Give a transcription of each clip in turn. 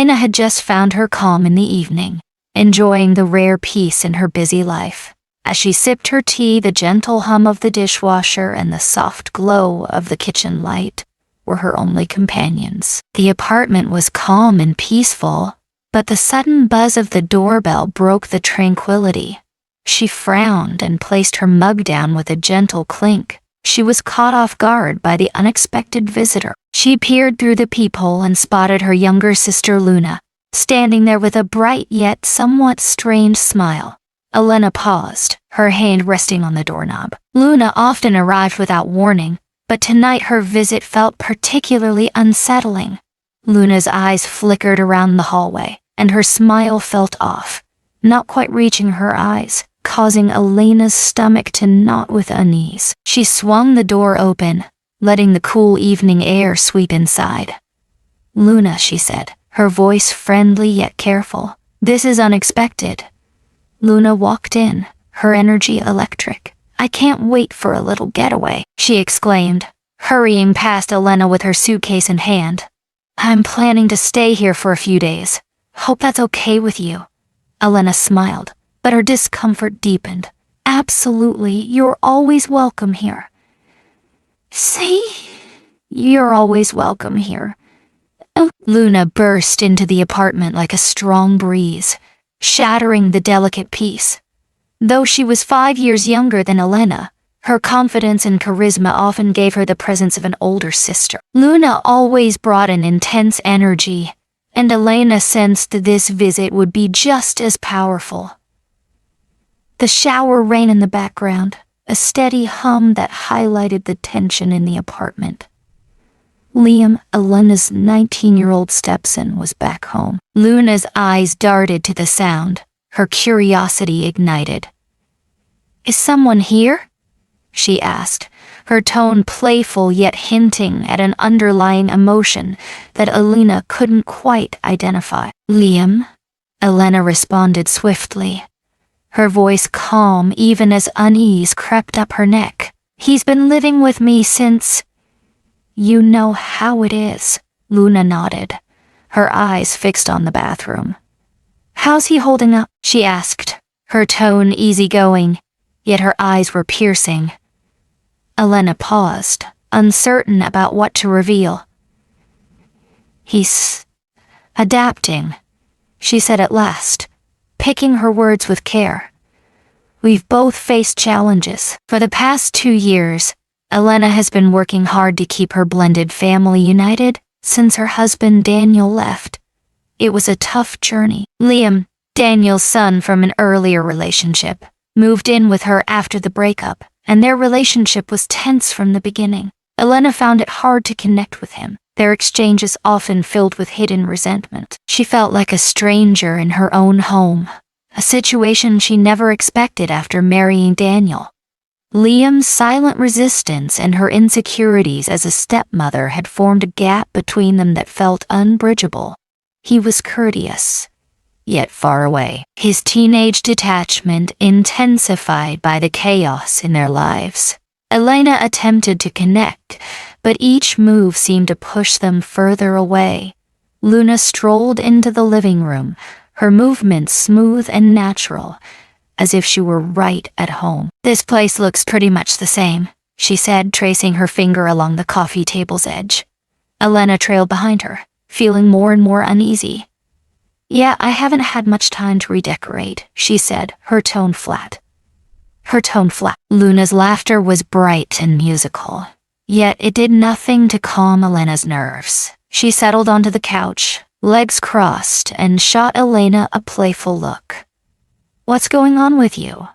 Elena had just found her calm in the evening, enjoying the rare peace in her busy life. As she sipped her tea, the gentle hum of the dishwasher and the soft glow of the kitchen light were her only companions. The apartment was calm and peaceful, but the sudden buzz of the doorbell broke the tranquility. She frowned and placed her mug down with a gentle clink. She was caught off guard by the unexpected visitor. She peered through the peephole and spotted her younger sister Luna, standing there with a bright yet somewhat strained smile. Elena paused, her hand resting on the doorknob. Luna often arrived without warning, but tonight her visit felt particularly unsettling. Luna's eyes flickered around the hallway, and her smile felt off, not quite reaching her eyes, causing Elena's stomach to knot with unease. She swung the door open, letting the cool evening air sweep inside. "Luna," she said, her voice friendly yet careful. "This is unexpected." Luna walked in, her energy electric. "I can't wait for a little getaway," she exclaimed, hurrying past Elena with her suitcase in hand. "I'm planning to stay here for a few days. Hope that's okay with you." Elena smiled, but her discomfort deepened. "Absolutely, you're always welcome here." "See? You're always welcome here." Luna burst into the apartment like a strong breeze, shattering the delicate peace. Though she was 5 years younger than Elena, her confidence and charisma often gave her the presence of an older sister. Luna always brought an intense energy, and Elena sensed that this visit would be just as powerful. The shower ran in the background, a steady hum that highlighted the tension in the apartment. Liam, Elena's 19-year-old stepson, was back home. Luna's eyes darted to the sound, her curiosity ignited. "Is someone here?" she asked, her tone playful yet hinting at an underlying emotion that Elena couldn't quite identify. "Liam," Elena responded swiftly, her voice calm even as unease crept up her neck. "He's been living with me since—" "You know how it is," Luna nodded, her eyes fixed on the bathroom. "How's he holding up?" she asked, her tone easygoing, yet her eyes were piercing. Elena paused, uncertain about what to reveal. "He's adapting," she said at last, picking her words with care. "We've both faced challenges. For the past 2 years, Elena has been working hard to keep her blended family united since her husband Daniel left. It was a tough journey. Liam, Daniel's son from an earlier relationship, moved in with her after the breakup, and their relationship was tense from the beginning. Elena found it hard to connect with him, their exchanges often filled with hidden resentment. She felt like a stranger in her own home, a situation she never expected after marrying Daniel. Liam's silent resistance and her insecurities as a stepmother had formed a gap between them that felt unbridgeable. He was courteous, yet far away, his teenage detachment intensified by the chaos in their lives. Elena attempted to connect, but each move seemed to push them further away. Luna strolled into the living room, her movements smooth and natural, as if she were right at home. "This place looks pretty much the same," she said, tracing her finger along the coffee table's edge. Elena trailed behind her, feeling more and more uneasy. "Yeah, I haven't had much time to redecorate," she said, her tone flat. Luna's laughter was bright and musical, yet it did nothing to calm Elena's nerves. She settled onto the couch, legs crossed, and shot Elena a playful look. "What's going on with you?"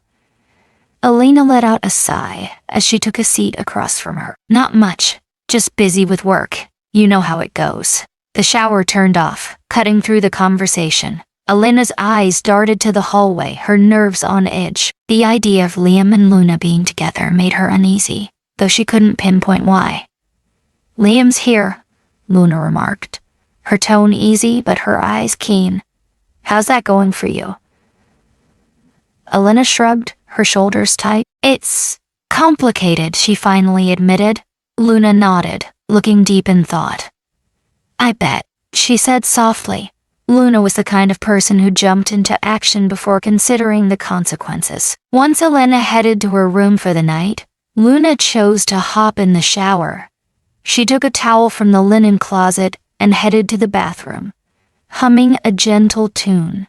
Elena let out a sigh as she took a seat across from her. "Not much, just busy with work. You know how it goes." The shower turned off, cutting through the conversation. Elena's eyes darted to the hallway, her nerves on edge. The idea of Liam and Luna being together made her uneasy, though she couldn't pinpoint why. "Liam's here," Luna remarked, her tone easy but her eyes keen. "How's that going for you?" Elena shrugged, her shoulders tight. "It's complicated," she finally admitted. Luna nodded, looking deep in thought. "I bet," she said softly. Luna was the kind of person who jumped into action before considering the consequences. Once Elena headed to her room for the night, Luna chose to hop in the shower. She took a towel from the linen closet and headed to the bathroom, humming a gentle tune.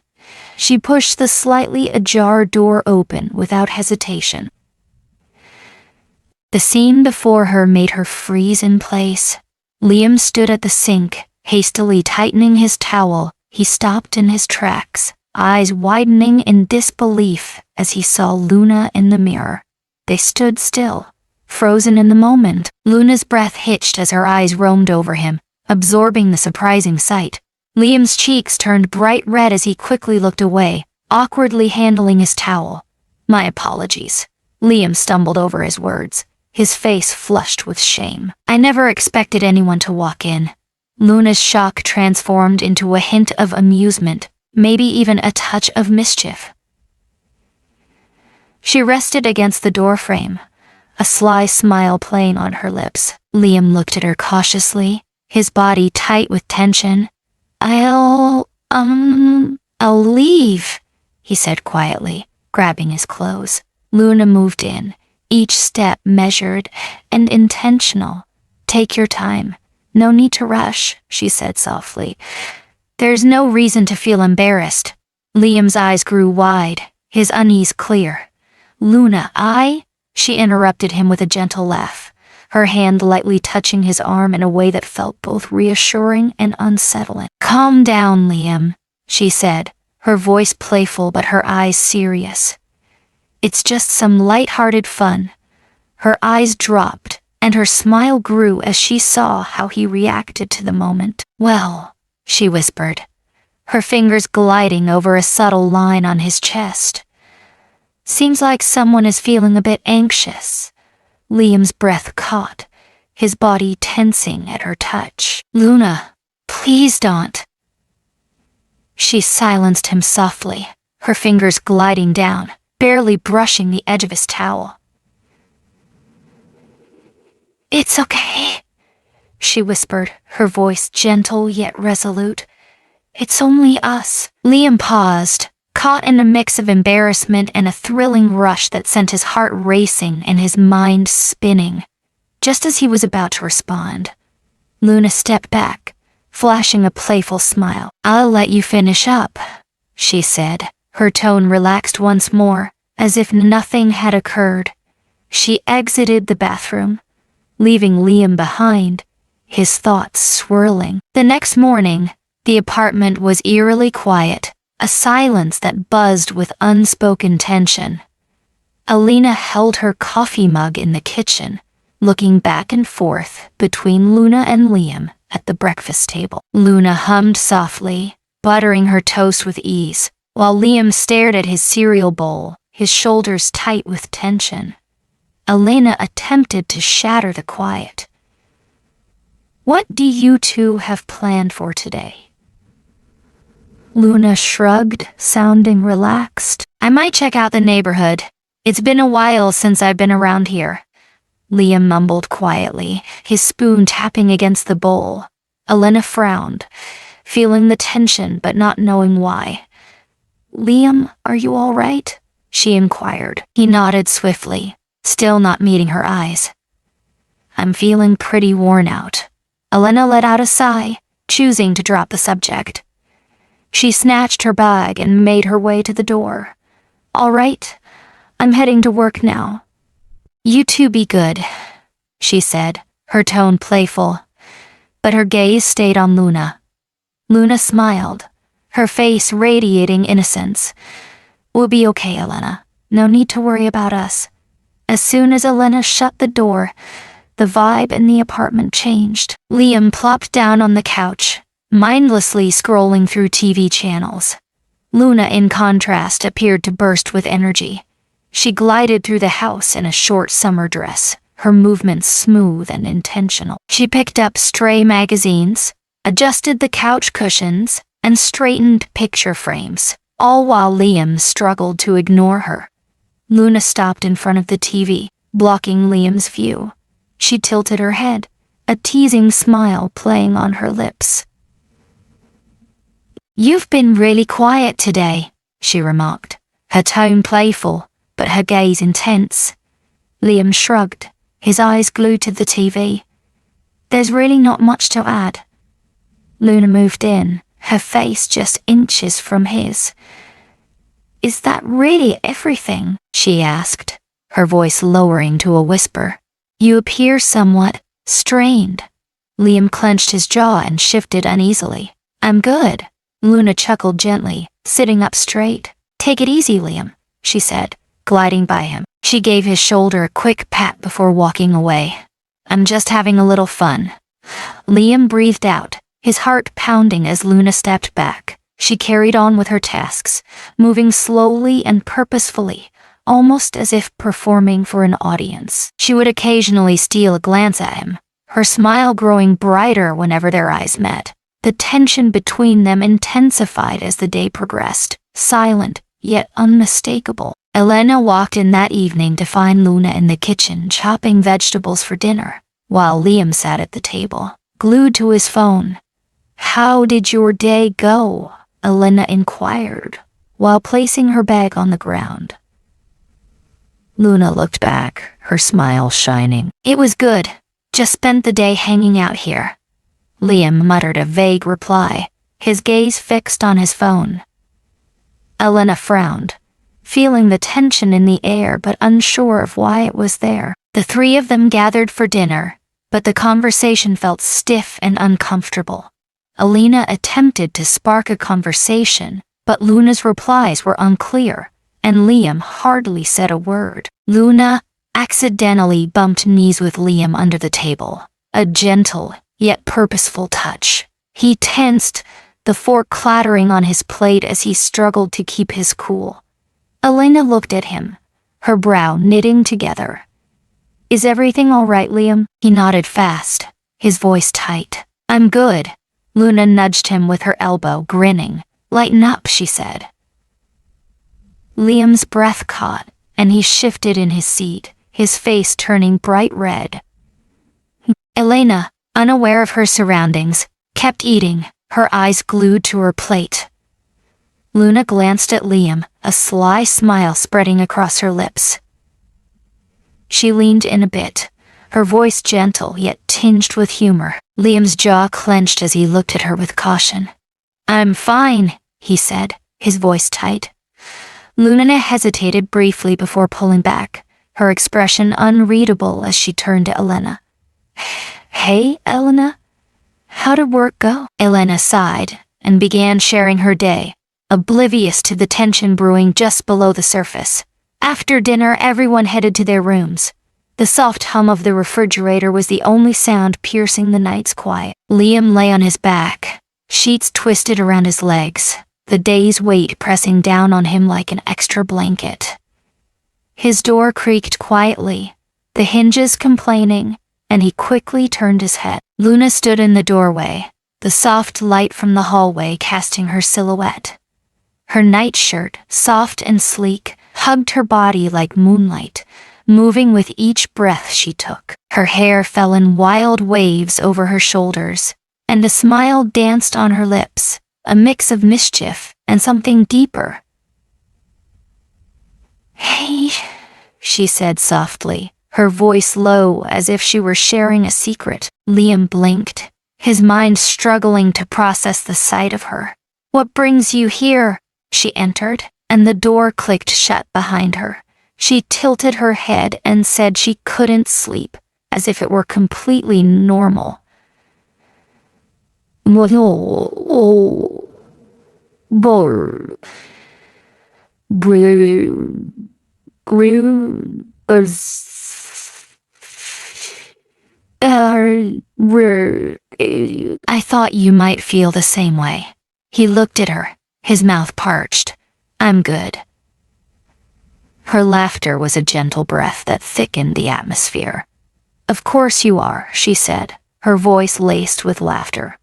She pushed the slightly ajar door open without hesitation. The scene before her made her freeze in place. Liam stood at the sink, hastily tightening his towel. He stopped in his tracks, eyes widening in disbelief as he saw Luna in the mirror. They stood still, frozen in the moment. Luna's breath hitched as her eyes roamed over him, absorbing the surprising sight. Liam's cheeks turned bright red as he quickly looked away, awkwardly handling his towel. "My apologies." Liam stumbled over his words, his face flushed with shame. "I never expected anyone to walk in." Luna's shock transformed into a hint of amusement, maybe even a touch of mischief. She rested against the doorframe, a sly smile playing on her lips. Liam looked at her cautiously, his body tight with tension. I'll leave," he said quietly, grabbing his clothes. Luna moved in, each step measured and intentional. "Take your time. No need to rush," she said softly. "There's no reason to feel embarrassed." Liam's eyes grew wide, his unease clear. "Luna, she interrupted him with a gentle laugh, her hand lightly touching his arm in a way that felt both reassuring and unsettling. "Calm down, Liam," she said, her voice playful but her eyes serious. "It's just some light-hearted fun." Her eyes dropped, and her smile grew as she saw how he reacted to the moment. "Well," she whispered, her fingers gliding over a subtle line on his chest. "Seems like someone is feeling a bit anxious." Liam's breath caught, his body tensing at her touch. "Luna, please don't." She silenced him softly, her fingers gliding down, barely brushing the edge of his towel. "It's okay," she whispered, her voice gentle yet resolute. "It's only us." Liam paused, caught in a mix of embarrassment and a thrilling rush that sent his heart racing and his mind spinning. Just as he was about to respond, Luna stepped back, flashing a playful smile. "I'll let you finish up," she said, her tone relaxed once more, as if nothing had occurred. She exited the bathroom, leaving Liam behind, his thoughts swirling. The next morning, the apartment was eerily quiet, a silence that buzzed with unspoken tension. Elena held her coffee mug in the kitchen, looking back and forth between Luna and Liam at the breakfast table. Luna hummed softly, buttering her toast with ease, while Liam stared at his cereal bowl, his shoulders tight with tension. Elena attempted to shatter the quiet. "What do you two have planned for today?" Luna shrugged, sounding relaxed. "I might check out the neighborhood. It's been a while since I've been around here." Liam mumbled quietly, his spoon tapping against the bowl. Elena frowned, feeling the tension but not knowing why. "Liam, are you all right?" she inquired. He nodded swiftly, still not meeting her eyes. "I'm feeling pretty worn out." Elena let out a sigh, choosing to drop the subject. She snatched her bag and made her way to the door. "All right, I'm heading to work now." "You two be good," she said, her tone playful, but her gaze stayed on Luna. Luna smiled, her face radiating innocence. "We'll be okay, Elena. No need to worry about us." As soon as Elena shut the door, the vibe in the apartment changed. Liam plopped down on the couch, mindlessly scrolling through TV channels. Luna, in contrast, appeared to burst with energy. She glided through the house in a short summer dress, her movements smooth and intentional. She picked up stray magazines, adjusted the couch cushions, and straightened picture frames, all while Liam struggled to ignore her. Luna stopped in front of the TV, blocking Liam's view. She tilted her head, a teasing smile playing on her lips. You've been really quiet today, she remarked, her tone playful, but her gaze intense. Liam shrugged, his eyes glued to the TV. There's really not much to add. Luna moved in, her face just inches from his. Is that really everything? She asked, her voice lowering to a whisper. You appear somewhat strained. Liam clenched his jaw and shifted uneasily. I'm good. Luna chuckled gently, sitting up straight. Take it easy, Liam, she said, gliding by him. She gave his shoulder a quick pat before walking away. I'm just having a little fun. Liam breathed out, his heart pounding as Luna stepped back. She carried on with her tasks, moving slowly and purposefully, almost as if performing for an audience. She would occasionally steal a glance at him, her smile growing brighter whenever their eyes met. The tension between them intensified as the day progressed, silent, yet unmistakable. Elena walked in that evening to find Luna in the kitchen chopping vegetables for dinner, while Liam sat at the table, glued to his phone. How did your day go? Elena inquired, while placing her bag on the ground. Luna looked back, her smile shining. It was good. Just spent the day hanging out here. Liam muttered a vague reply, his gaze fixed on his phone. Elena frowned, feeling the tension in the air but unsure of why it was there. The three of them gathered for dinner, but the conversation felt stiff and uncomfortable. Elena attempted to spark a conversation, but Luna's replies were unclear, and Liam hardly said a word. Luna accidentally bumped knees with Liam under the table, a gentle yet purposeful touch. He tensed, the fork clattering on his plate as he struggled to keep his cool. Elena looked at him, her brow knitting together. Is everything all right, Liam? He nodded fast, his voice tight. I'm good. Luna nudged him with her elbow, grinning. Lighten up, she said. Liam's breath caught, and he shifted in his seat, his face turning bright red. Elena, unaware of her surroundings, kept eating, her eyes glued to her plate. Luna glanced at Liam, a sly smile spreading across her lips. She leaned in a bit, her voice gentle yet tinged with humor. Liam's jaw clenched as he looked at her with caution. I'm fine, he said, his voice tight. Luna hesitated briefly before pulling back, her expression unreadable as she turned to Elena. Hey, Elena? How did work go? Elena sighed and began sharing her day, oblivious to the tension brewing just below the surface. After dinner, everyone headed to their rooms. The soft hum of the refrigerator was the only sound piercing the night's quiet. Liam lay on his back, sheets twisted around his legs, the day's weight pressing down on him like an extra blanket. His door creaked quietly, the hinges complaining, and he quickly turned his head. Luna stood in the doorway, the soft light from the hallway casting her silhouette. Her nightshirt, soft and sleek, hugged her body like moonlight, moving with each breath she took. Her hair fell in wild waves over her shoulders, and a smile danced on her lips, a mix of mischief and something deeper. Hey, she said softly, her voice low as if she were sharing a secret. Liam blinked, his mind struggling to process the sight of her. What brings you here? She entered, and the door clicked shut behind her. She tilted her head and said she couldn't sleep, as if it were completely normal. I thought you might feel the same way. He looked at her, his mouth parched. I'm good. Her laughter was a gentle breath that thickened the atmosphere. Of course you are, she said, her voice laced with laughter.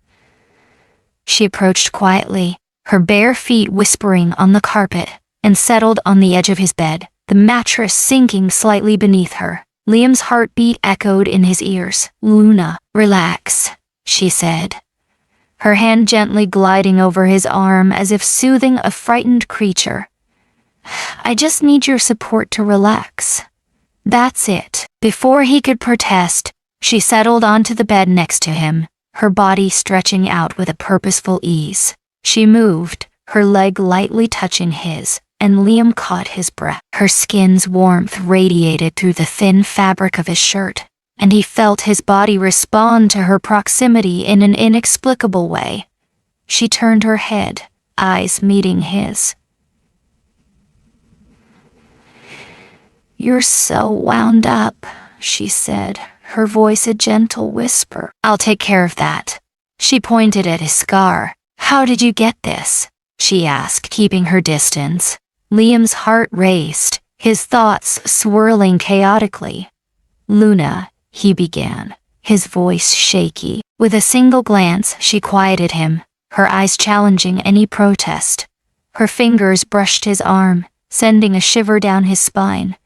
She approached quietly, her bare feet whispering on the carpet, and settled on the edge of his bed, the mattress sinking slightly beneath her. Liam's heartbeat echoed in his ears. Luna, relax, she said. her hand gently gliding over his arm as if soothing a frightened creature. I just need your support to relax. That's it. Before he could protest, she settled onto the bed next to him, her body stretching out with a purposeful ease. She moved, her leg lightly touching his, and Liam caught his breath. Her skin's warmth radiated through the thin fabric of his shirt, and he felt his body respond to her proximity in an inexplicable way. She turned her head, eyes meeting his. You're so wound up, she said, her voice a gentle whisper. I'll take care of that. She pointed at his scar. How did you get this? She asked, keeping her distance. Liam's heart raced, his thoughts swirling chaotically. Luna, he began, his voice shaky. With a single glance, she quieted him, her eyes challenging any protest. Her fingers brushed his arm, sending a shiver down his spine.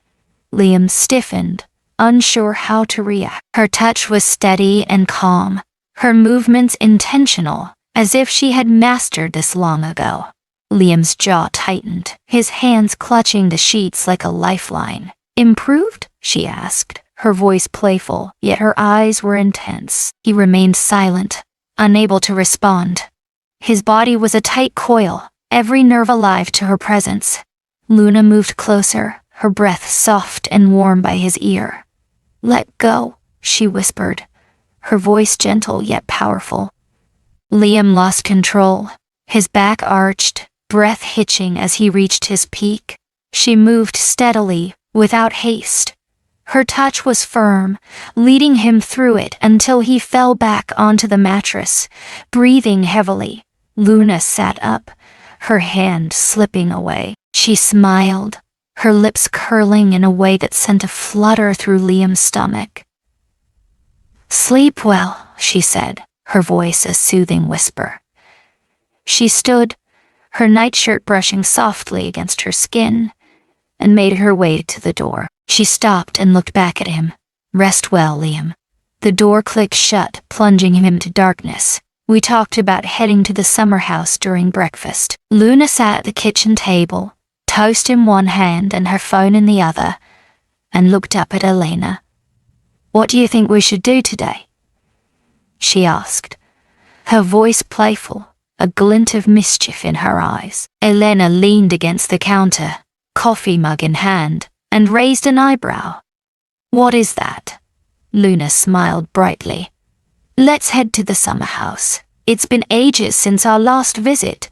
Liam stiffened, unsure how to react. Her touch was steady and calm, her movements intentional, as if she had mastered this long ago. Liam's jaw tightened, his hands clutching the sheets like a lifeline. Improved? She asked, her voice playful, yet her eyes were intense. He remained silent, unable to respond. His body was a tight coil, every nerve alive to her presence. Luna moved closer, her breath soft and warm by his ear. Let go, she whispered, her voice gentle yet powerful. Liam lost control, his back arched, breath hitching as he reached his peak. She moved steadily, without haste. Her touch was firm, leading him through it until he fell back onto the mattress, breathing heavily. Luna sat up, her hand slipping away. She smiled, her lips curling in a way that sent a flutter through Liam's stomach. Sleep well, she said, her voice a soothing whisper. She stood, her nightshirt brushing softly against her skin, and made her way to the door. She stopped and looked back at him. Rest well, Liam. The door clicked shut, plunging him into darkness. We talked about heading to the summer house during breakfast. Luna sat at the kitchen table, toast in one hand and her phone in the other, and looked up at Elena. What do you think we should do today? She asked, her voice playful, a glint of mischief in her eyes. Elena leaned against the counter, coffee mug in hand, and raised an eyebrow. What is that? Luna smiled brightly. Let's head to the summer house. It's been ages since our last visit,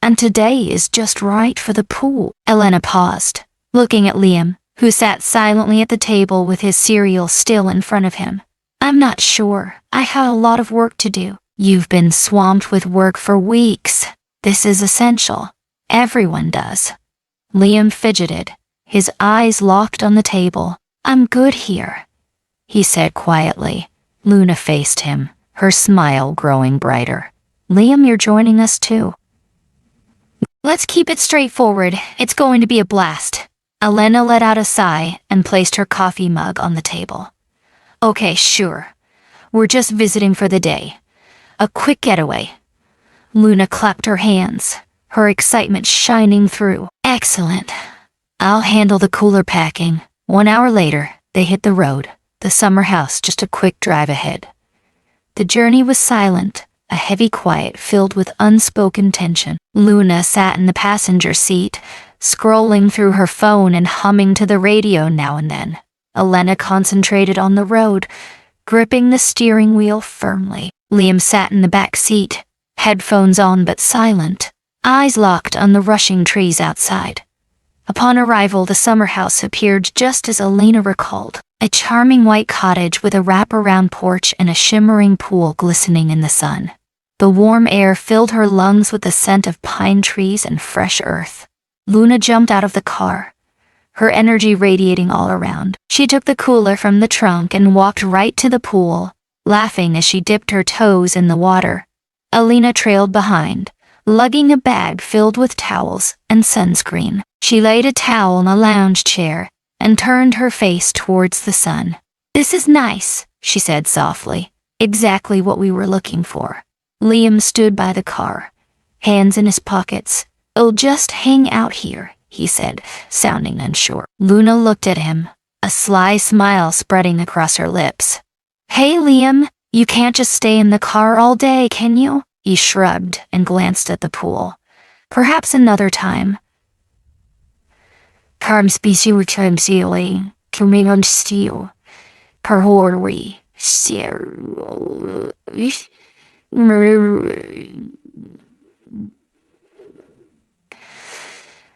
and today is just right for the pool. Elena paused, looking at Liam, who sat silently at the table with his cereal still in front of him. I'm not sure. I have a lot of work to do. You've been swamped with work for weeks. This is essential. Everyone does. Liam fidgeted, his eyes locked on the table. I'm good here, he said quietly. Luna faced him, her smile growing brighter. Liam, you're joining us too. Let's keep it straightforward. It's going to be a blast. Elena let out a sigh and placed her coffee mug on the table. Okay, sure. We're just visiting for the day. A quick getaway. Luna clapped her hands, her excitement shining through. Excellent. I'll handle the cooler packing. 1 hour later, they hit the road, the summer house just a quick drive ahead. The journey was silent, a heavy quiet filled with unspoken tension. Luna sat in the passenger seat, scrolling through her phone and humming to the radio now and then. Elena concentrated on the road, gripping the steering wheel firmly. Liam sat in the back seat, headphones on but silent, eyes locked on the rushing trees outside. Upon arrival, the summer house appeared just as Elena recalled, a charming white cottage with a wraparound porch and a shimmering pool glistening in the sun. The warm air filled her lungs with the scent of pine trees and fresh earth. Luna jumped out of the car, her energy radiating all around. She took the cooler from the trunk and walked right to the pool, laughing as she dipped her toes in the water. Elena trailed behind, lugging a bag filled with towels and sunscreen. She laid a towel on a lounge chair and turned her face towards the sun. This is nice, she said softly. Exactly what we were looking for. Liam stood by the car, hands in his pockets. "I'll just hang out here," he said, sounding unsure. Luna looked at him, a sly smile spreading across her lips. "Hey, Liam, you can't just stay in the car all day, can you?" He shrugged and glanced at the pool. "Perhaps another time." Carm species time ceiling, coming on steel. Perhori.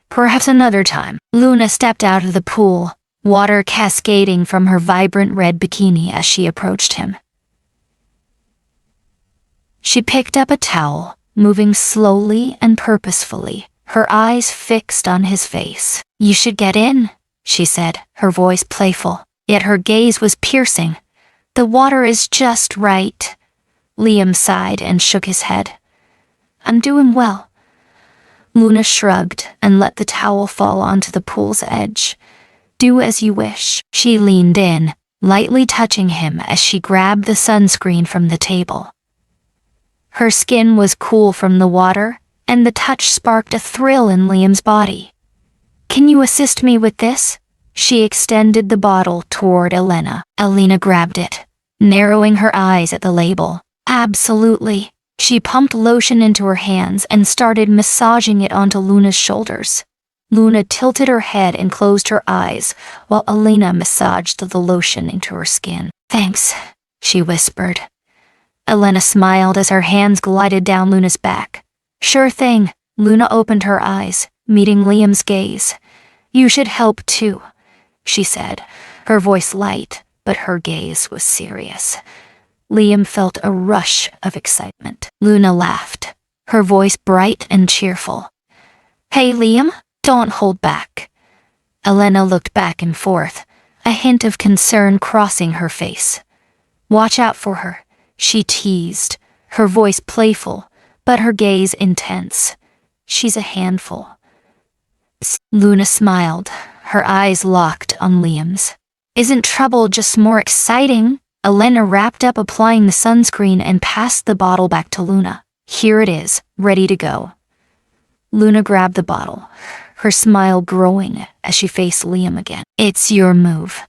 Perhaps another time. Luna stepped out of the pool, water cascading from her vibrant red bikini as she approached him. She picked up a towel, moving slowly and purposefully, her eyes fixed on his face. "You should get in," she said, her voice playful, yet her gaze was piercing. "The water is just right." Liam sighed and shook his head. "I'm doing well." Luna shrugged and let the towel fall onto the pool's edge. "Do as you wish." She leaned in, lightly touching him as she grabbed the sunscreen from the table. Her skin was cool from the water, and the touch sparked a thrill in Liam's body. "Can you assist me with this?" She extended the bottle toward Elena. Elena grabbed it, narrowing her eyes at the label. "Absolutely." She pumped lotion into her hands and started massaging it onto Luna's shoulders. Luna tilted her head and closed her eyes, while Elena massaged the lotion into her skin. "Thanks," she whispered. Elena smiled as her hands glided down Luna's back. "Sure thing." Luna opened her eyes, meeting Liam's gaze. "You should help too," she said, her voice light, but her gaze was serious. Liam felt a rush of excitement. Luna laughed, her voice bright and cheerful. "Hey, Liam, don't hold back." Elena looked back and forth, a hint of concern crossing her face. "Watch out for her," she teased, her voice playful, but her gaze intense. "She's a handful." Luna smiled, her eyes locked on Liam's. "Isn't trouble just more exciting?" Elena wrapped up applying the sunscreen and passed the bottle back to Luna. "Here it is, ready to go." Luna grabbed the bottle, her smile growing as she faced Liam again. "It's your move."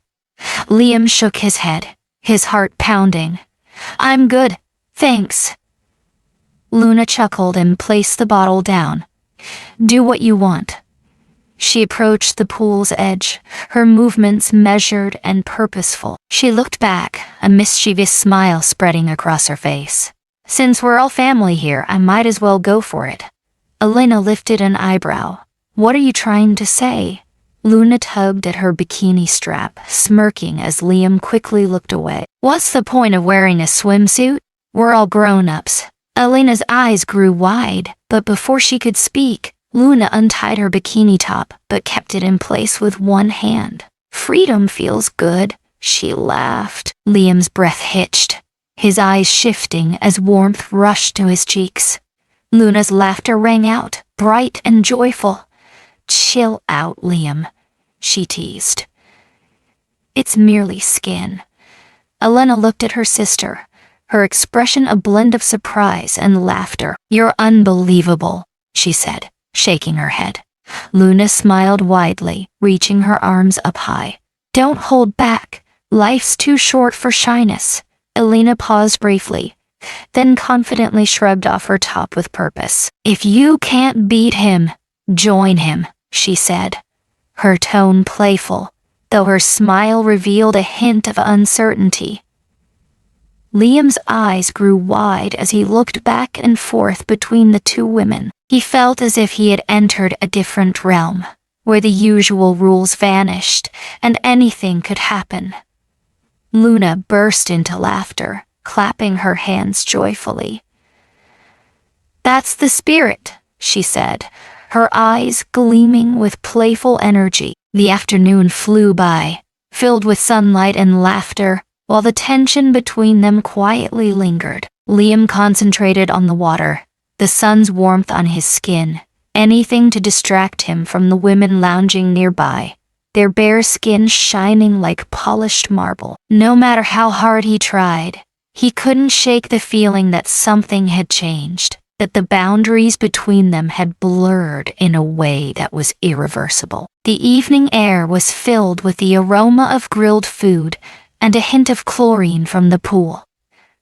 Liam shook his head, his heart pounding. "I'm good, thanks." Luna chuckled and placed the bottle down. "Do what you want." She approached the pool's edge, her movements measured and purposeful. She looked back, a mischievous smile spreading across her face. "Since we're all family here, I might as well go for it." Elena lifted an eyebrow. "What are you trying to say?" Luna tugged at her bikini strap, smirking as Liam quickly looked away. "What's the point of wearing a swimsuit? We're all grown-ups." Elena's eyes grew wide, but before she could speak, Luna untied her bikini top but kept it in place with one hand. "Freedom feels good," she laughed. Liam's breath hitched, his eyes shifting as warmth rushed to his cheeks. Luna's laughter rang out, bright and joyful. "Chill out, Liam," she teased. "It's merely skin." Elena looked at her sister, her expression a blend of surprise and laughter. "You're unbelievable," she said, shaking her head. Luna smiled widely, reaching her arms up high. "Don't hold back. Life's too short for shyness." Elena paused briefly, then confidently shrugged off her top with purpose. "If you can't beat him, join him," she said, her tone playful, though her smile revealed a hint of uncertainty. Liam's eyes grew wide as he looked back and forth between the two women. He felt as if he had entered a different realm, where the usual rules vanished and anything could happen. Luna burst into laughter, clapping her hands joyfully. "That's the spirit," she said, her eyes gleaming with playful energy. The afternoon flew by, filled with sunlight and laughter, while the tension between them quietly lingered. Liam concentrated on the water, the sun's warmth on his skin, anything to distract him from the women lounging nearby, their bare skin shining like polished marble. No matter how hard he tried, He couldn't shake the feeling that something had changed, that the boundaries between them had blurred in a way that was irreversible. The evening air was filled with the aroma of grilled food and a hint of chlorine from the pool.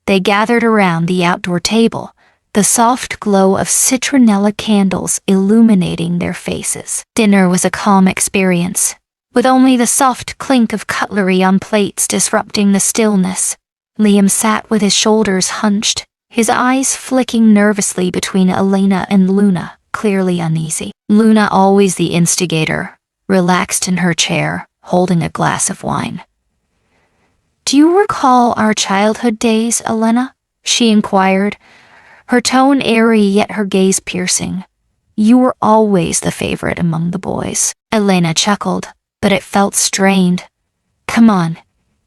They gathered around the outdoor table, the soft glow of citronella candles illuminating their faces. Dinner was a calm experience, with only the soft clink of cutlery on plates disrupting the stillness. Liam sat with his shoulders hunched, his eyes flicking nervously between Elena and Luna, clearly uneasy. Luna, always the instigator, relaxed in her chair, holding a glass of wine. "Do you recall our childhood days, Elena?" she inquired, her tone airy yet her gaze piercing. "You were always the favorite among the boys." Elena chuckled, but it felt strained. "Come on.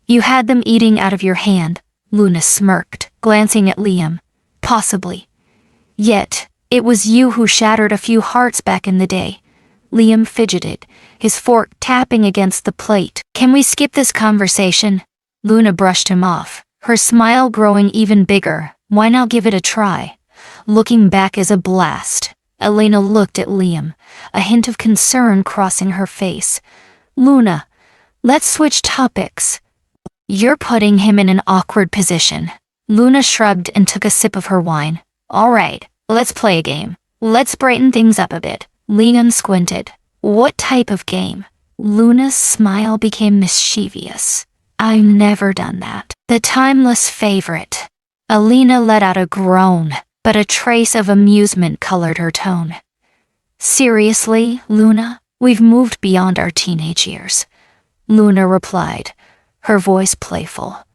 You had them eating out of your hand," Luna smirked, glancing at Liam. "Possibly. Yet, it was you who shattered a few hearts back in the day." Liam fidgeted, his fork tapping against the plate. "Can we skip this conversation?" Luna brushed him off, her smile growing even bigger. "Why not give it a try?" Looking back is a blast. Elena looked at Liam, a hint of concern crossing her face. "Luna, let's switch topics." "You're putting him in an awkward position." Luna shrugged and took a sip of her wine. "All right, let's play a game. Let's brighten things up a bit." Liam squinted. "What type of game?" Luna's smile became mischievous. "I've never done that." "The timeless favorite." Elena let out a groan, but a trace of amusement colored her tone. "Seriously, Luna, we've moved beyond our teenage years." Luna replied, her voice playful.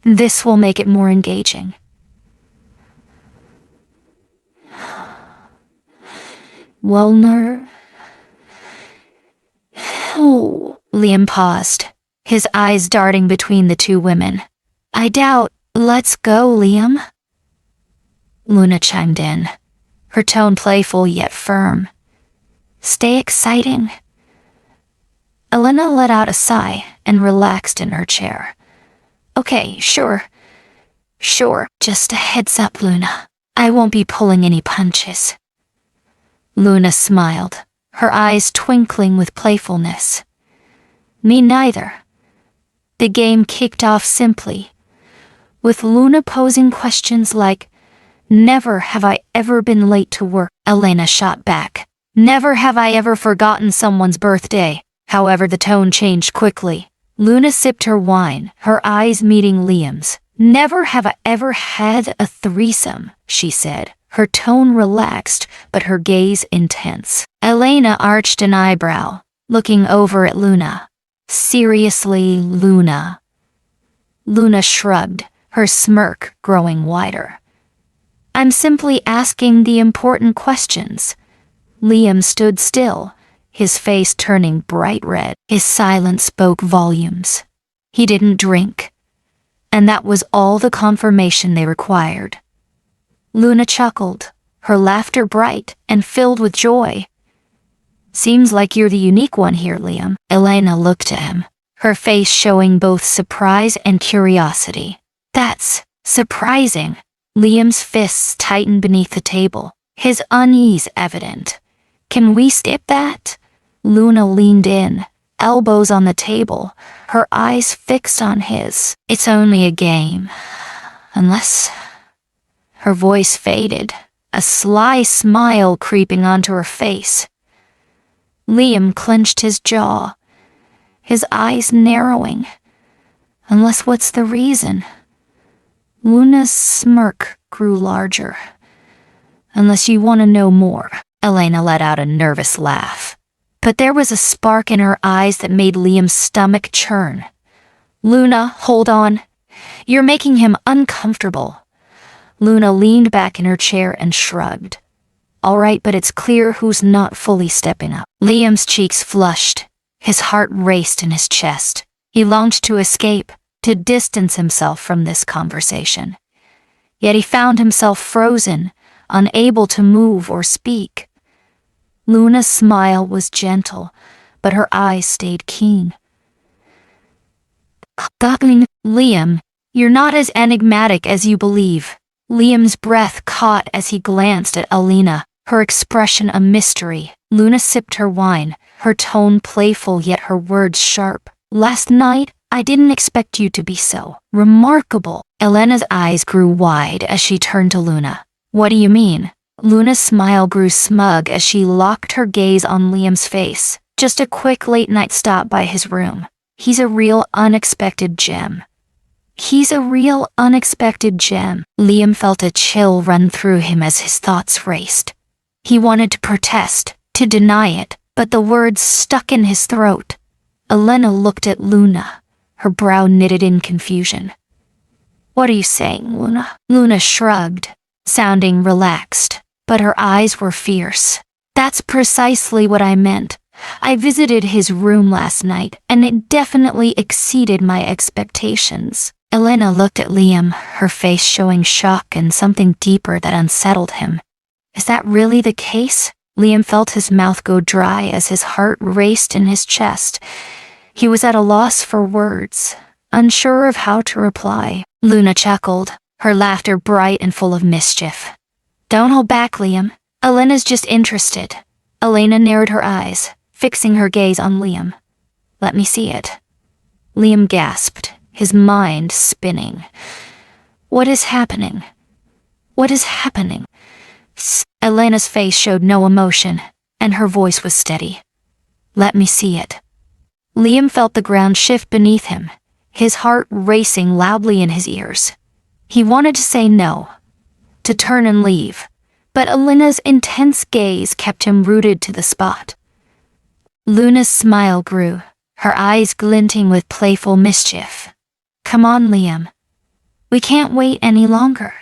"This will make it more engaging." "Well, Oh, Liam paused, his eyes darting between the two women. "I doubt. Let's go, Liam." Luna chimed in, her tone playful yet firm. "Stay exciting." Elena let out a sigh and relaxed in her chair. "Okay, sure. Just a heads up, Luna. I won't be pulling any punches." Luna smiled, her eyes twinkling with playfulness. "Me neither." The game kicked off simply, with Luna posing questions like, "Never have I ever been late to work." Elena shot back, "Never have I ever forgotten someone's birthday." However, the tone changed quickly. Luna sipped her wine, her eyes meeting Liam's. "Never have I ever had a threesome," she said, her tone relaxed, but her gaze intense. Elena arched an eyebrow, looking over at Luna. "Seriously, Luna?" Luna shrugged, her smirk growing wider. "I'm simply asking the important questions." Liam stood still, his face turning bright red. His silence spoke volumes. He didn't drink, and that was all the confirmation they required. Luna chuckled, her laughter bright and filled with joy. "Seems like you're the unique one here, Liam." Elena looked at him, her face showing both surprise and curiosity. "That's surprising." Liam's fists tightened beneath the table, his unease evident. "Can we skip that?" Luna leaned in, elbows on the table, her eyes fixed on his. "It's only a game. Unless..." Her voice faded, a sly smile creeping onto her face. Liam clenched his jaw, his eyes narrowing. "Unless what's the reason?" Luna's smirk grew larger. "Unless you want to know more." Elena let out a nervous laugh, but there was a spark in her eyes that made Liam's stomach churn. "Luna, hold on. You're making him uncomfortable." Luna leaned back in her chair and shrugged. "All right, but it's clear who's not fully stepping up." Liam's cheeks flushed, his heart raced in his chest. He longed to escape, to distance himself from this conversation. Yet he found himself frozen, unable to move or speak. Luna's smile was gentle, but her eyes stayed keen. "Liam, You're not as enigmatic as you believe. Liam's breath caught as he glanced at Alina, her expression a mystery. Luna sipped her wine, her tone playful yet her words sharp. Last night, I didn't expect you to be so remarkable. Elena's eyes grew wide as she turned to Luna. What do you mean? Luna's smile grew smug as she locked her gaze on Liam's face. Just a quick late-night stop by his room. He's a real unexpected gem. Liam felt a chill run through him as his thoughts raced. He wanted to protest, to deny it, but the words stuck in his throat. Elena looked at Luna, her brow knitted in confusion. What are you saying, Luna? Luna shrugged, sounding relaxed, but her eyes were fierce. That's precisely what I meant. I visited his room last night, and it definitely exceeded my expectations. Elena looked at Liam, her face showing shock and something deeper that unsettled him. Is that really the case? Liam felt his mouth go dry as his heart raced in his chest. He was at a loss for words, unsure of how to reply. Luna chuckled, her laughter bright and full of mischief. Don't hold back, Liam. Elena's just interested. Elena narrowed her eyes, fixing her gaze on Liam. Let me see it. Liam gasped, his mind spinning. What is happening? What is happening? Elena's face showed no emotion, and her voice was steady. Let me see it. Liam felt the ground shift beneath him, his heart racing loudly in his ears. He wanted to say no, to turn and leave, but Elena's intense gaze kept him rooted to the spot. Luna's smile grew, her eyes glinting with playful mischief. Come on, Liam. We can't wait any longer.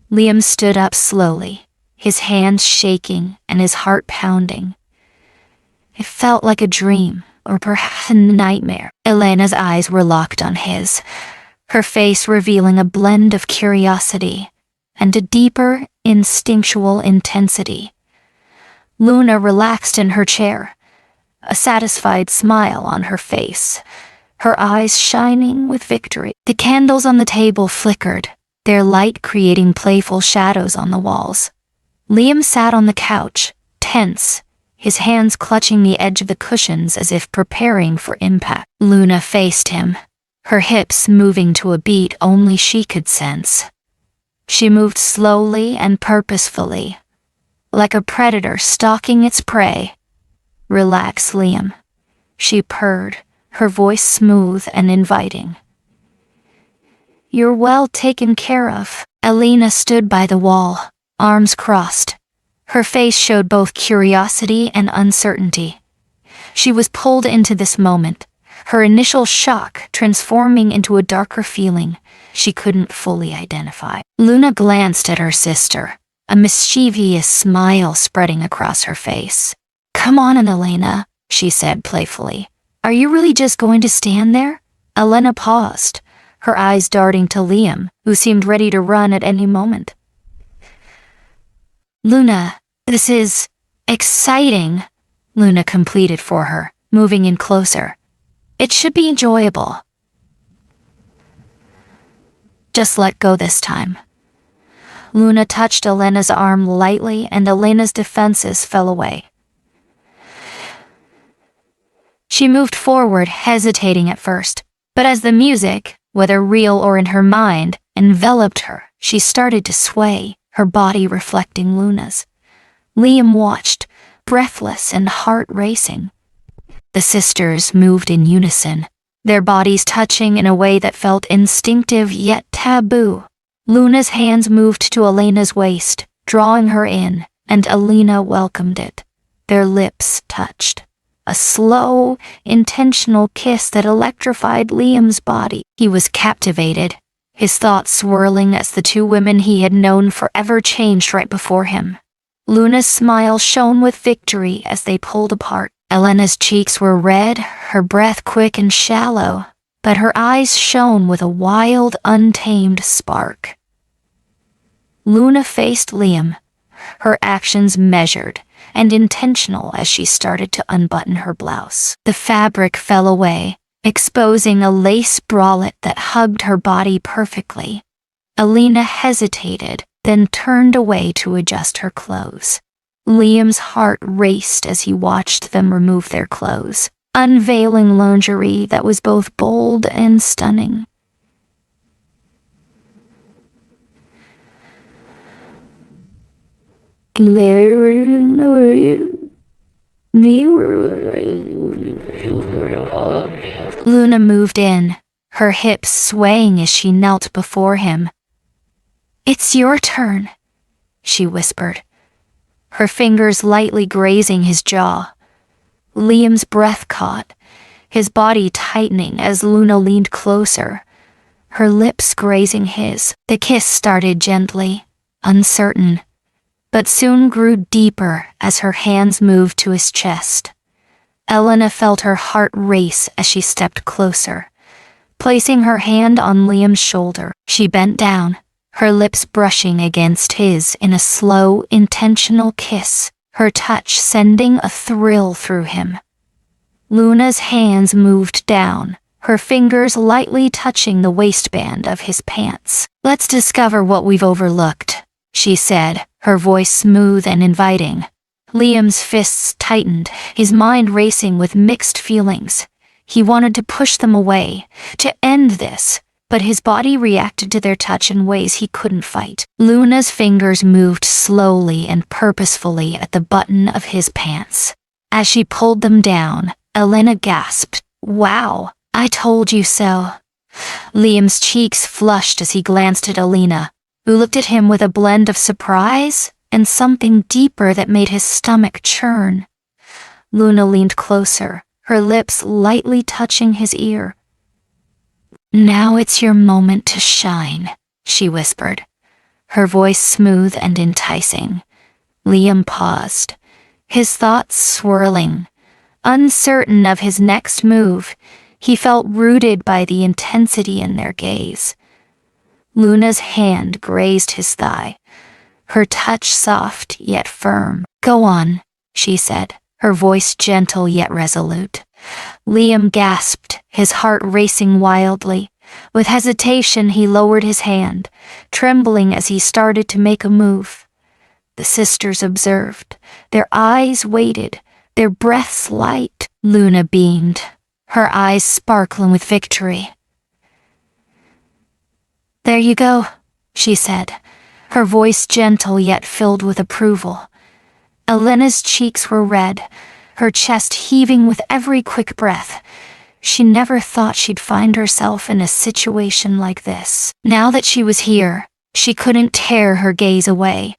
Liam stood up slowly, his hands shaking and his heart pounding. It felt like a dream, or perhaps a nightmare. Elena's eyes were locked on his, her face revealing a blend of curiosity and a deeper, instinctual intensity. Luna relaxed in her chair, a satisfied smile on her face, her eyes shining with victory. The candles on the table flickered, their light creating playful shadows on the walls. Liam sat on the couch, tense, his hands clutching the edge of the cushions as if preparing for impact. Luna faced him, her hips moving to a beat only she could sense. She moved slowly and purposefully, like a predator stalking its prey. Relax, Liam, she purred, her voice smooth and inviting. You're well taken care of. Elena stood by the wall, arms crossed. Her face showed both curiosity and uncertainty. She was pulled into this moment, her initial shock transforming into a darker feeling she couldn't fully identify. Luna glanced at her sister, a mischievous smile spreading across her face. Come on, Elena, she said playfully. Are you really just going to stand there? Elena paused, her eyes darting to Liam, who seemed ready to run at any moment. Luna, this is exciting, Luna completed for her, moving in closer. It should be enjoyable. Just let go this time. Luna touched Elena's arm lightly and Elena's defenses fell away. She moved forward, hesitating at first, but as the music, whether real or in her mind, enveloped her, she started to sway, her body reflecting Luna's. Liam watched, breathless and heart racing. The sisters moved in unison, their bodies touching in a way that felt instinctive yet taboo. Luna's hands moved to Elena's waist, drawing her in, and Elena welcomed it. Their lips touched. A slow, intentional kiss that electrified Liam's body. He was captivated, his thoughts swirling as the two women he had known forever changed right before him. Luna's smile shone with victory as they pulled apart. Elena's cheeks were red, her breath quick and shallow, but her eyes shone with a wild, untamed spark. Luna faced Liam, her actions measured and intentional as she started to unbutton her blouse. The fabric fell away, exposing a lace bralette that hugged her body perfectly. Alina hesitated, then turned away to adjust her clothes. Liam's heart raced as he watched them remove their clothes, unveiling lingerie that was both bold and stunning. Luna moved in, her hips swaying as she knelt before him. "It's your turn," she whispered, her fingers lightly grazing his jaw. Liam's breath caught, his body tightening as Luna leaned closer, her lips grazing his. The kiss started gently, uncertain, but soon grew deeper as her hands moved to his chest. Elena felt her heart race as she stepped closer. Placing her hand on Liam's shoulder, she bent down, her lips brushing against his in a slow, intentional kiss, her touch sending a thrill through him. Luna's hands moved down, her fingers lightly touching the waistband of his pants. "Let's discover what we've overlooked," she said, her voice smooth and inviting. Liam's fists tightened, his mind racing with mixed feelings. He wanted to push them away, to end this, but his body reacted to their touch in ways he couldn't fight. Luna's fingers moved slowly and purposefully at the button of his pants. As she pulled them down, Elena gasped, "Wow, I told you so." Liam's cheeks flushed as he glanced at Alina, who looked at him with a blend of surprise and something deeper that made his stomach churn. Luna leaned closer, her lips lightly touching his ear. "Now it's your moment to shine," she whispered, her voice smooth and enticing. Liam paused, his thoughts swirling. Uncertain of his next move, he felt rooted by the intensity in their gaze. Luna's hand grazed his thigh, her touch soft yet firm. "Go on," she said, her voice gentle yet resolute. Liam gasped, his heart racing wildly. With hesitation, he lowered his hand, trembling as he started to make a move. The sisters observed, their eyes waited, their breaths light. Luna beamed, her eyes sparkling with victory. "There you go," she said, her voice gentle yet filled with approval. Elena's cheeks were red, her chest heaving with every quick breath. She never thought she'd find herself in a situation like this. Now that she was here, she couldn't tear her gaze away.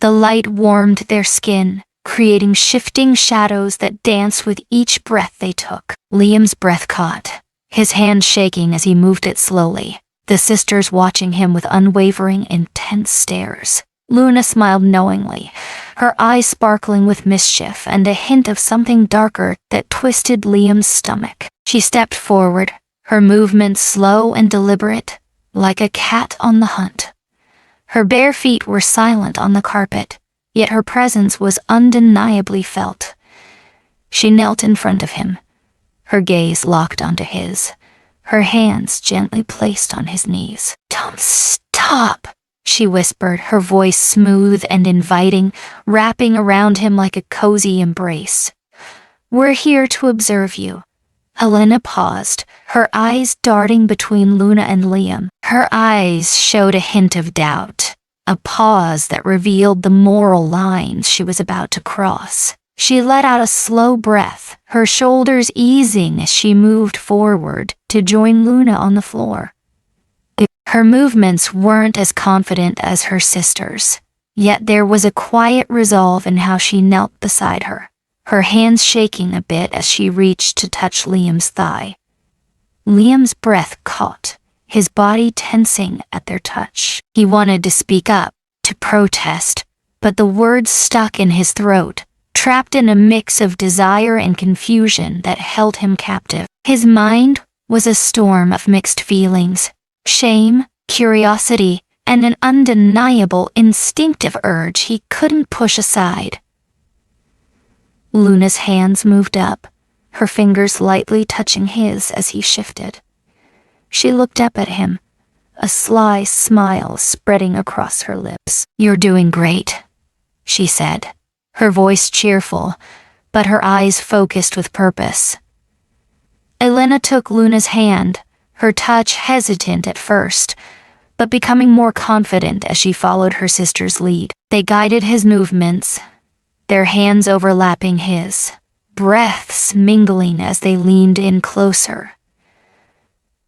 The light warmed their skin, creating shifting shadows that danced with each breath they took. Liam's breath caught, his hand shaking as he moved it slowly, the sisters watching him with unwavering, intense stares. Luna smiled knowingly, her eyes sparkling with mischief and a hint of something darker that twisted Liam's stomach. She stepped forward, her movements slow and deliberate, like a cat on the hunt. Her bare feet were silent on the carpet, yet her presence was undeniably felt. She knelt in front of him, her gaze locked onto his, her hands gently placed on his knees. "Don't stop," she whispered, her voice smooth and inviting, wrapping around him like a cozy embrace. "We're here to observe you." Elena paused, her eyes darting between Luna and Liam. Her eyes showed a hint of doubt, a pause that revealed the moral lines she was about to cross. She let out a slow breath, her shoulders easing as she moved forward to join Luna on the floor. Her movements weren't as confident as her sister's, yet there was a quiet resolve in how she knelt beside her, her hands shaking a bit as she reached to touch Liam's thigh. Liam's breath caught, his body tensing at their touch. He wanted to speak up, to protest, but the words stuck in his throat, trapped in a mix of desire and confusion that held him captive. His mind was a storm of mixed feelings, shame, curiosity, and an undeniable instinctive urge he couldn't push aside. Luna's hands moved up, her fingers lightly touching his as he shifted. She looked up at him, a sly smile spreading across her lips. "You're doing great," she said, her voice cheerful, but her eyes focused with purpose. Elena took Luna's hand, her touch hesitant at first, but becoming more confident as she followed her sister's lead. They guided his movements, their hands overlapping his, breaths mingling as they leaned in closer.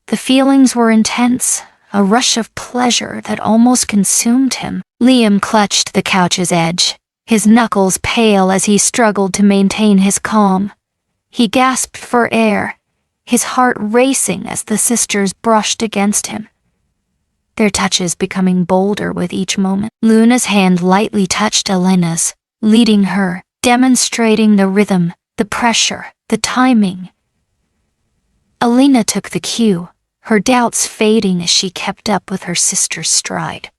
The feelings were intense, a rush of pleasure that almost consumed him. Liam clutched the couch's edge, his knuckles pale as he struggled to maintain his calm. He gasped for air, his heart racing as the sisters brushed against him, their touches becoming bolder with each moment. Luna's hand lightly touched Elena's, leading her, demonstrating the rhythm, the pressure, the timing. Elena took the cue, her doubts fading as she kept up with her sister's stride.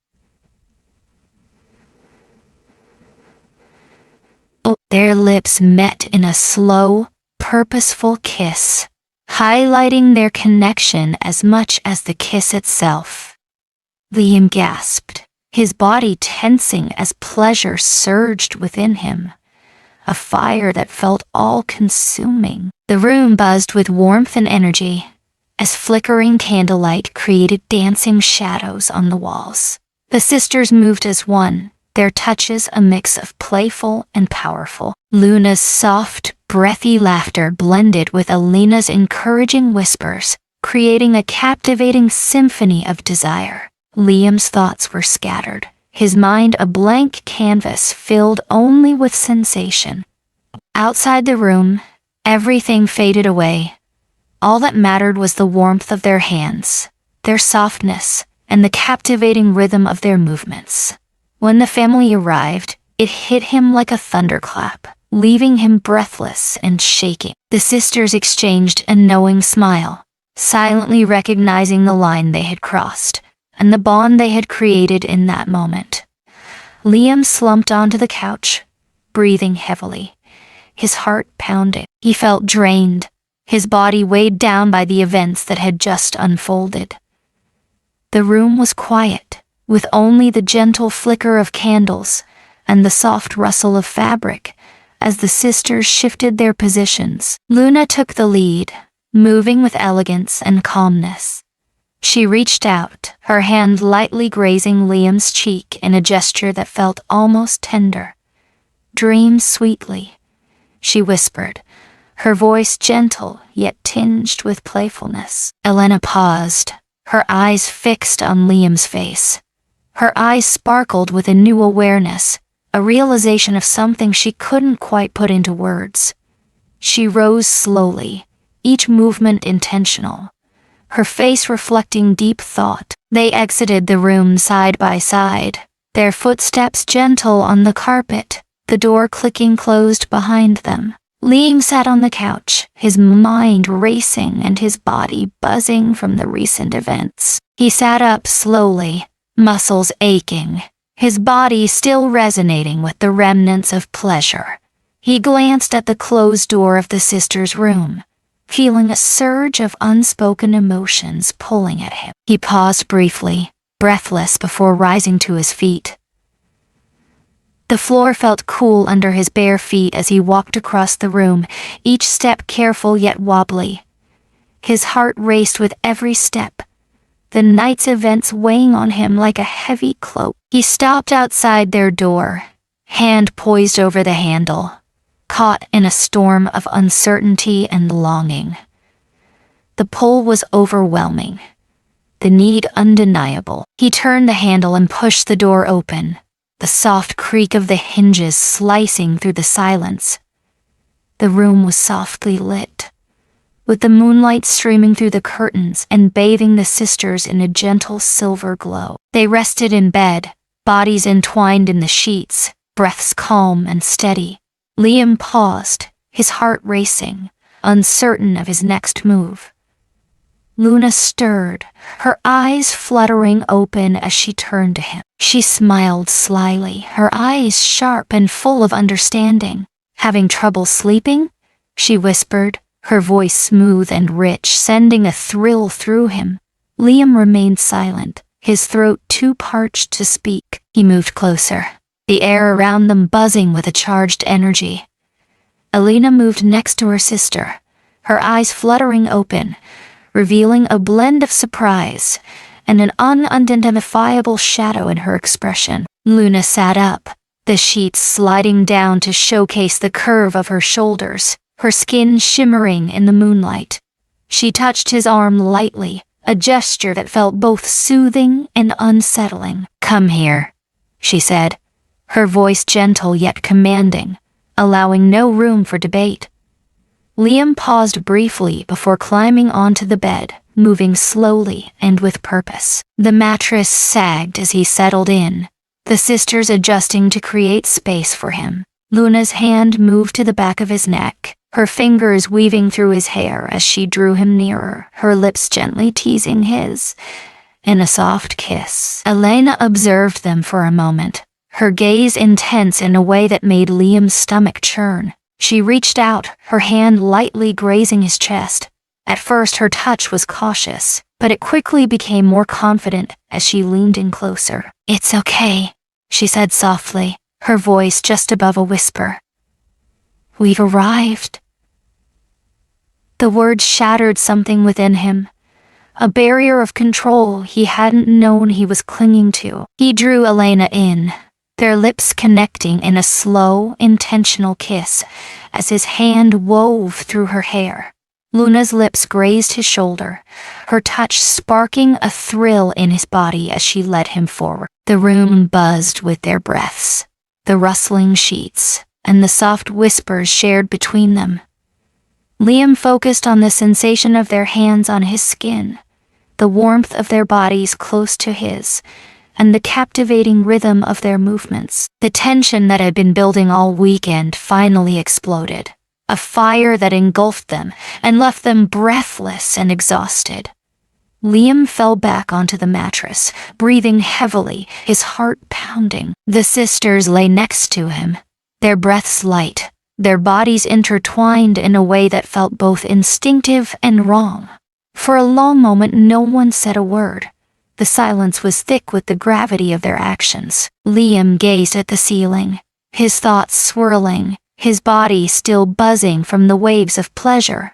Their lips met in a slow, purposeful kiss, highlighting their connection as much as the kiss itself. Liam gasped, his body tensing as pleasure surged within him, a fire that felt all-consuming. The room buzzed with warmth and energy, as flickering candlelight created dancing shadows on the walls. The sisters moved as one, their touches a mix of playful and powerful. Luna's soft, breathy laughter blended with Elena's encouraging whispers, creating a captivating symphony of desire. Liam's thoughts were scattered, his mind a blank canvas filled only with sensation. Outside the room, everything faded away. All that mattered was the warmth of their hands, their softness, and the captivating rhythm of their movements. When the family arrived, it hit him like a thunderclap, leaving him breathless and shaking. The sisters exchanged a knowing smile, silently recognizing the line they had crossed, and the bond they had created in that moment. Liam slumped onto the couch, breathing heavily, his heart pounding. He felt drained, his body weighed down by the events that had just unfolded. The room was quiet, with only the gentle flicker of candles and the soft rustle of fabric as the sisters shifted their positions. Luna took the lead, moving with elegance and calmness. She reached out, her hand lightly grazing Liam's cheek in a gesture that felt almost tender. "Dream sweetly," she whispered, her voice gentle yet tinged with playfulness. Elena paused, her eyes fixed on Liam's face. Her eyes sparkled with a new awareness, a realization of something she couldn't quite put into words. She rose slowly, each movement intentional, her face reflecting deep thought. They exited the room side by side, their footsteps gentle on the carpet, the door clicking closed behind them. Liam sat on the couch, his mind racing and his body buzzing from the recent events. He sat up slowly, muscles aching, his body still resonating with the remnants of pleasure. He glanced at the closed door of the sisters' room, feeling a surge of unspoken emotions pulling at him. He paused briefly, breathless before rising to his feet. The floor felt cool under his bare feet as he walked across the room, each step careful yet wobbly. His heart raced with every step, the night's events weighing on him like a heavy cloak. He stopped outside their door, hand poised over the handle, caught in a storm of uncertainty and longing. The pull was overwhelming, the need undeniable. He turned the handle and pushed the door open, the soft creak of the hinges slicing through the silence. The room was softly lit, with the moonlight streaming through the curtains and bathing the sisters in a gentle silver glow. They rested in bed, bodies entwined in the sheets, breaths calm and steady. Liam paused, his heart racing, uncertain of his next move. Luna stirred, her eyes fluttering open as she turned to him. She smiled slyly, her eyes sharp and full of understanding. "Having trouble sleeping?" she whispered, her voice smooth and rich, sending a thrill through him. Liam remained silent, his throat too parched to speak. He moved closer, the air around them buzzing with a charged energy. Elena moved next to her sister, her eyes fluttering open, revealing a blend of surprise and an unidentifiable shadow in her expression. Luna sat up, the sheets sliding down to showcase the curve of her shoulders, her skin shimmering in the moonlight. She touched his arm lightly, a gesture that felt both soothing and unsettling. "Come here," she said, her voice gentle yet commanding, allowing no room for debate. Liam paused briefly before climbing onto the bed, moving slowly and with purpose. The mattress sagged as he settled in, the sisters adjusting to create space for him. Luna's hand moved to the back of his neck, her fingers weaving through his hair as she drew him nearer, her lips gently teasing his, in a soft kiss. Elena observed them for a moment, her gaze intense in a way that made Liam's stomach churn. She reached out, her hand lightly grazing his chest. At first her touch was cautious, but it quickly became more confident as she leaned in closer. "It's okay," she said softly, her voice just above a whisper. "We've arrived." The words shattered something within him, a barrier of control he hadn't known he was clinging to. He drew Elena in, their lips connecting in a slow, intentional kiss as his hand wove through her hair. Luna's lips grazed his shoulder, her touch sparking a thrill in his body as she led him forward. The room buzzed with their breaths, the rustling sheets, and the soft whispers shared between them. Liam focused on the sensation of their hands on his skin, the warmth of their bodies close to his, and the captivating rhythm of their movements. The tension that had been building all weekend finally exploded, a fire that engulfed them and left them breathless and exhausted. Liam fell back onto the mattress, breathing heavily, his heart pounding. The sisters lay next to him, their breaths light, their bodies intertwined in a way that felt both instinctive and wrong. For a long moment no one said a word. The silence was thick with the gravity of their actions. Liam gazed at the ceiling, his thoughts swirling, his body still buzzing from the waves of pleasure.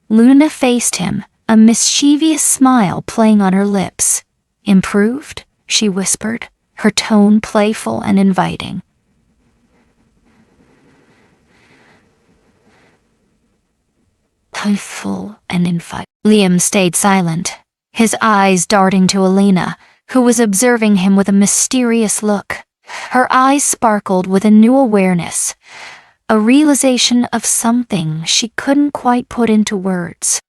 Luna faced him, a mischievous smile playing on her lips. "Improved?" she whispered, her tone playful and inviting. Playful and inviting. Liam stayed silent, his eyes darting to Elena, who was observing him with a mysterious look. Her eyes sparkled with a new awareness, a realization of something she couldn't quite put into words.